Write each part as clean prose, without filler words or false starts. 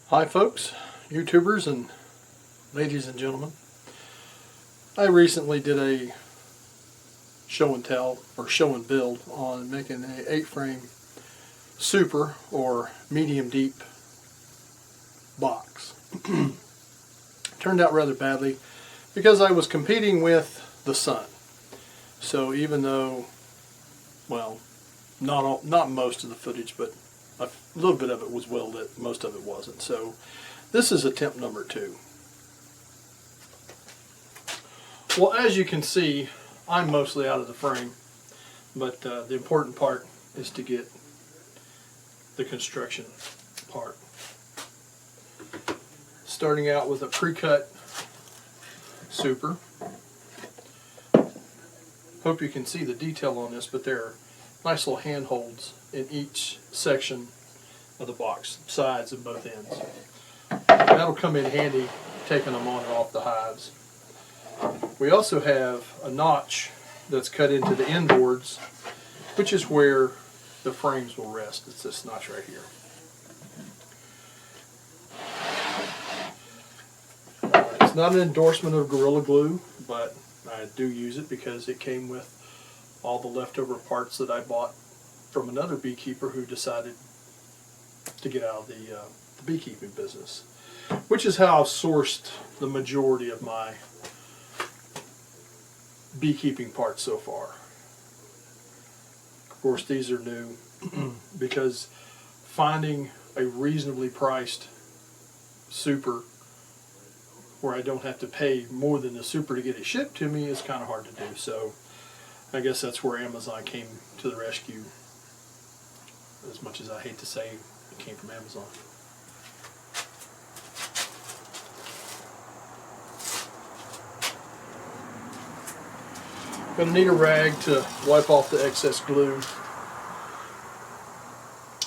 Hi folks, YouTubers and ladies and gentlemen. I recently did a show and tell or show and build on making an 8-frame super or medium deep box. Turned out rather badly because I was competing with the sun. So even though, well, not most of the footage, but a little bit of it was well lit, most of it wasn't. So this is attempt number 2. Well, as you can see, I'm mostly out of the frame, but the important part is to get the construction part. Starting out with a pre-cut super. Hope you can see the detail on this, but there are nice little handholds in each section of the box, sides and both ends. That'll come in handy taking them on and off the hives. We also have a notch that's cut into the end boards, which is where the frames will rest. It's this notch right here. It's not an endorsement of Gorilla Glue, but I do use it because it came with all the leftover parts that I bought from another beekeeper who decided to get out of the beekeeping business, which is how I've sourced the majority of my beekeeping parts so far. Of course, these are new because finding a reasonably priced super where I don't have to pay more than the super to get it shipped to me is kind of hard to do. So I guess that's where Amazon came to the rescue. As much as I hate to say it came from Amazon. Gonna need a rag to wipe off the excess glue.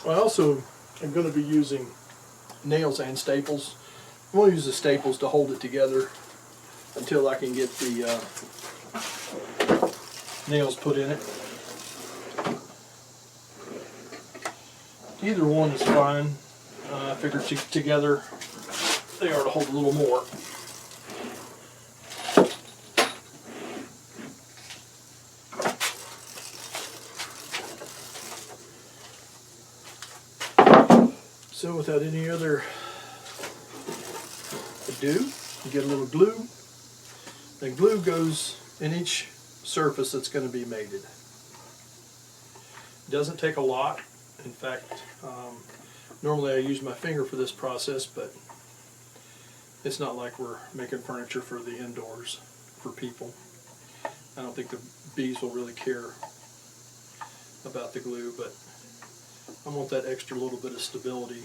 I also am going to be using nails and staples. I'm going to use the staples to hold it together until I can get the nails put in it. Either one is fine. I figured together they are to hold a little more. So without any other ado, you get a little glue. The glue goes in each surface that's going to be mated. It doesn't take a lot. In fact, normally I use my finger for this process, but it's not like we're making furniture for the indoors for people. I don't think the bees will really care about the glue, but I want that extra little bit of stability.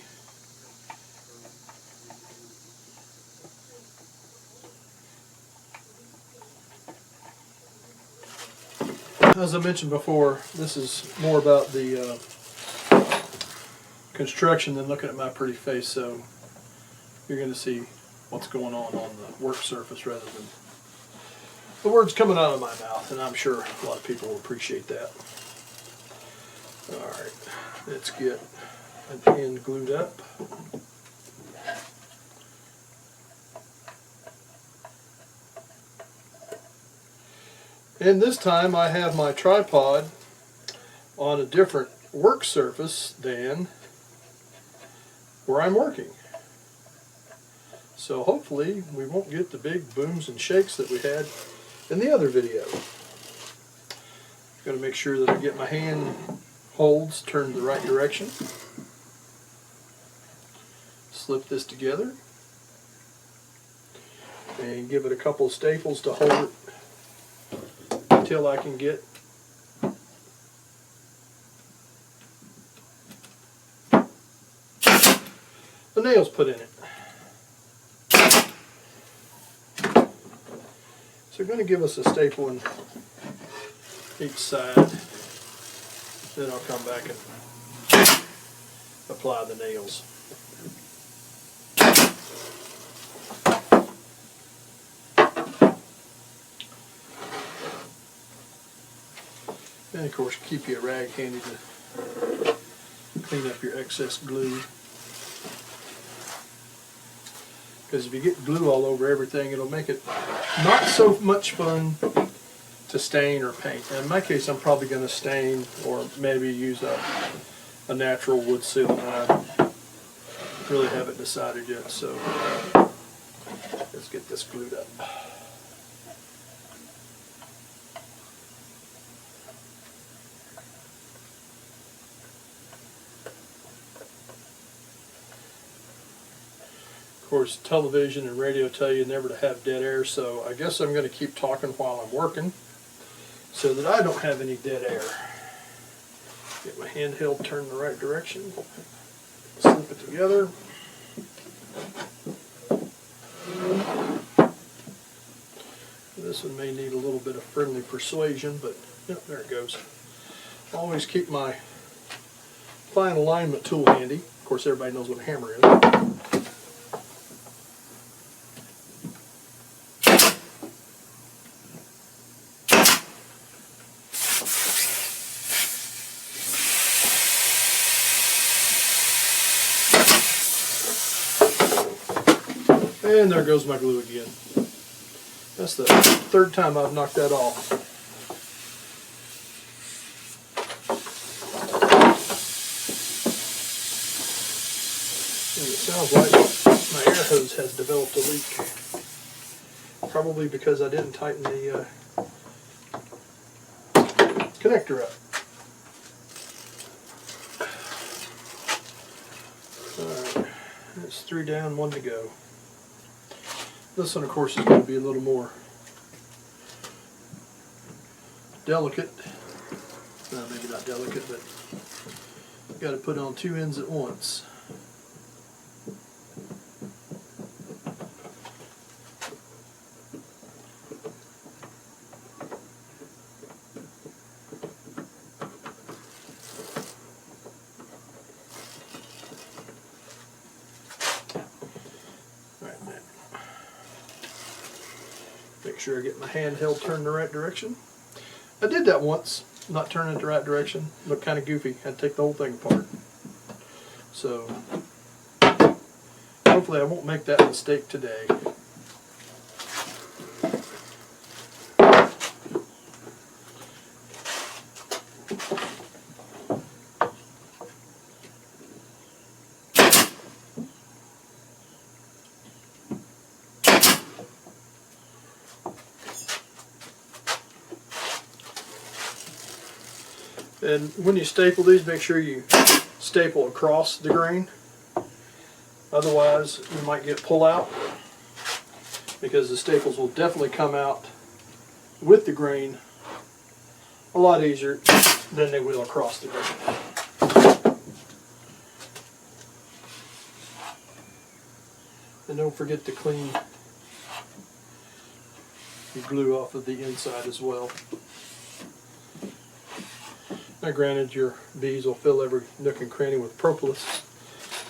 As I mentioned before, this is more about the construction than looking at my pretty face, so you're going to see what's going on the work surface rather than the words coming out of my mouth, and I'm sure a lot of people will appreciate that. Alright, let's get an end glued up. And this time I have my tripod on a different work surface than where I'm working. So hopefully we won't get the big booms and shakes that we had in the other video. Got to make sure that I get my hand holds turned the right direction. Slip this together and give it a couple of staples to hold it until I can get the nails put in it. So I'm going to give us a staple in each side, then I'll come back and apply the nails. And of course keep you a rag handy to clean up your excess glue. because if you get glue all over everything, it'll make it not so much fun to stain or paint. And in my case, I'm probably going to stain or maybe use a natural wood seal. I really haven't decided yet, so let's get this glued up. Of course, television and radio tell you never to have dead air, so I guess I'm going to keep talking while I'm working so that I don't have any dead air. Get my handheld turned the right direction. Slip it together. This one may need a little bit of friendly persuasion, but yep, there it goes. Always keep my fine alignment tool handy. Of course, everybody knows what a hammer is. And there goes my glue again. That's the third time I've knocked that off. And it sounds like my air hose has developed a leak. Probably because I didn't tighten the connector up. Alright, that's 3 down, 1 to go. This one, of course, is going to be a little more delicate. No, maybe not delicate, but you've got to put on 2 ends at once. Make sure I get my handheld turned the right direction. I did that once, not turn it the right direction. Looked kind of goofy. Had to take the whole thing apart. So hopefully I won't make that mistake today. And when you staple these, make sure you staple across the grain. Otherwise, you might get pull out, because the staples will definitely come out with the grain a lot easier than they will across the grain. And don't forget to clean your glue off of the inside as well. Now granted, your bees will fill every nook and cranny with propolis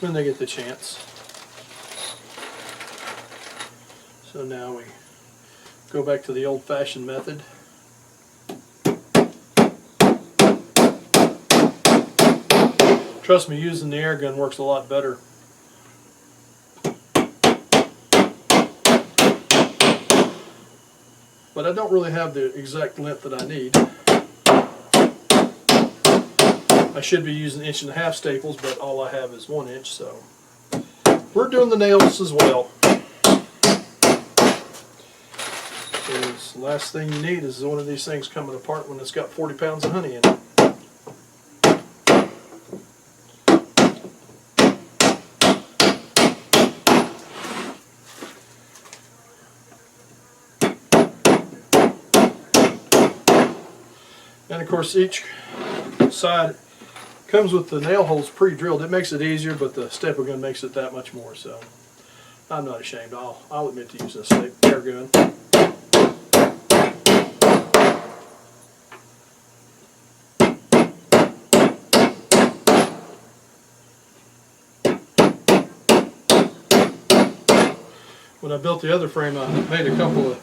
when they get the chance. So now we go back to the old-fashioned method. Trust me, using the air gun works a lot better. But I don't really have the exact length that I need. I should be using 1.5" staples, but all I have is 1 inch, so we're doing the nails as well. Because the last thing you need is one of these things coming apart when it's got 40 pounds of honey in it. And of course, each side comes with the nail holes pre-drilled. It makes it easier, but the staple gun makes it that much more. So I'm not ashamed. I'll admit to using a air gun. When I built the other frame, I made a couple of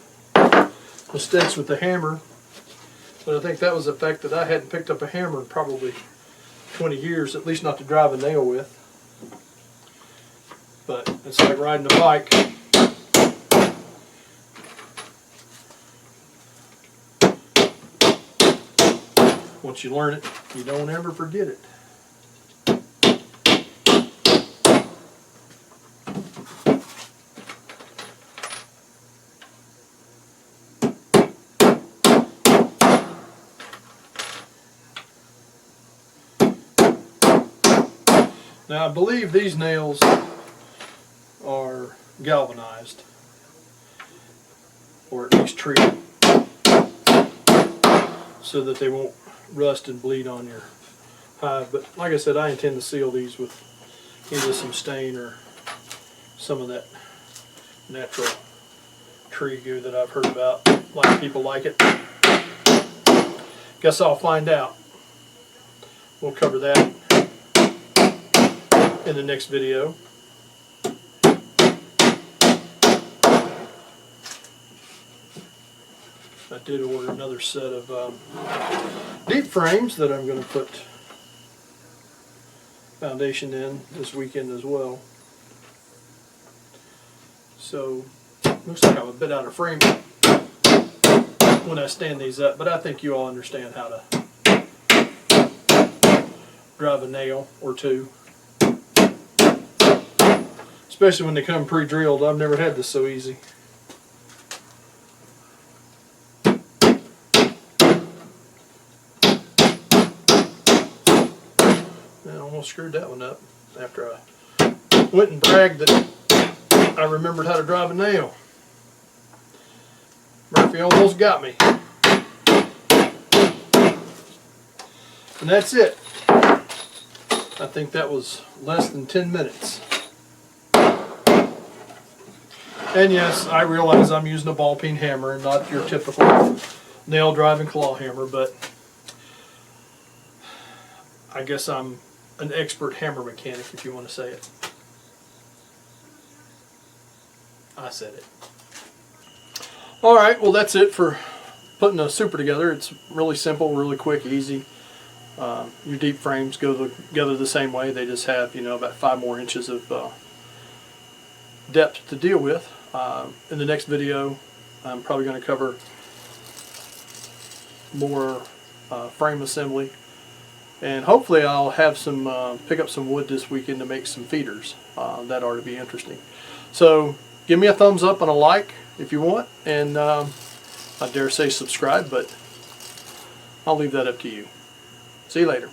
mistakes with the hammer, but I think that was the fact that I hadn't picked up a hammer in probably 20 years, at least not to drive a nail with. But it's like riding a bike. Once you learn it, you don't ever forget it. Now I believe these nails are galvanized, or at least treated, so that they won't rust and bleed on your hive. But like I said, I intend to seal these with either some stain or some of that natural tree goo that I've heard about. A lot of people like it. Guess I'll find out. We'll cover that in the next video. I did order another set of deep frames that I'm going to put foundation in this weekend as well. So looks like I'm a bit out of frame when I stand these up, but I think you all understand how to drive a nail or two, especially when they come pre-drilled. I've never had this so easy. I almost screwed that one up after I went and bragged that I remembered how to drive a nail. Murphy almost got me. And that's it. I think that was less than 10 minutes. And yes, I realize I'm using a ball peen hammer and not your typical nail driving claw hammer, but I guess I'm an expert hammer mechanic, if you want to say it. I said it. Alright, well that's it for putting a super together. It's really simple, really quick, easy. Your deep frames go together the same way. They just have, about 5 more inches of depth to deal with. In the next video, I'm probably going to cover more frame assembly, and hopefully I'll have some pick up some wood this weekend to make some feeders. That ought to be interesting. So give me a thumbs up and a like if you want, and I dare say subscribe, but I'll leave that up to you. See you later.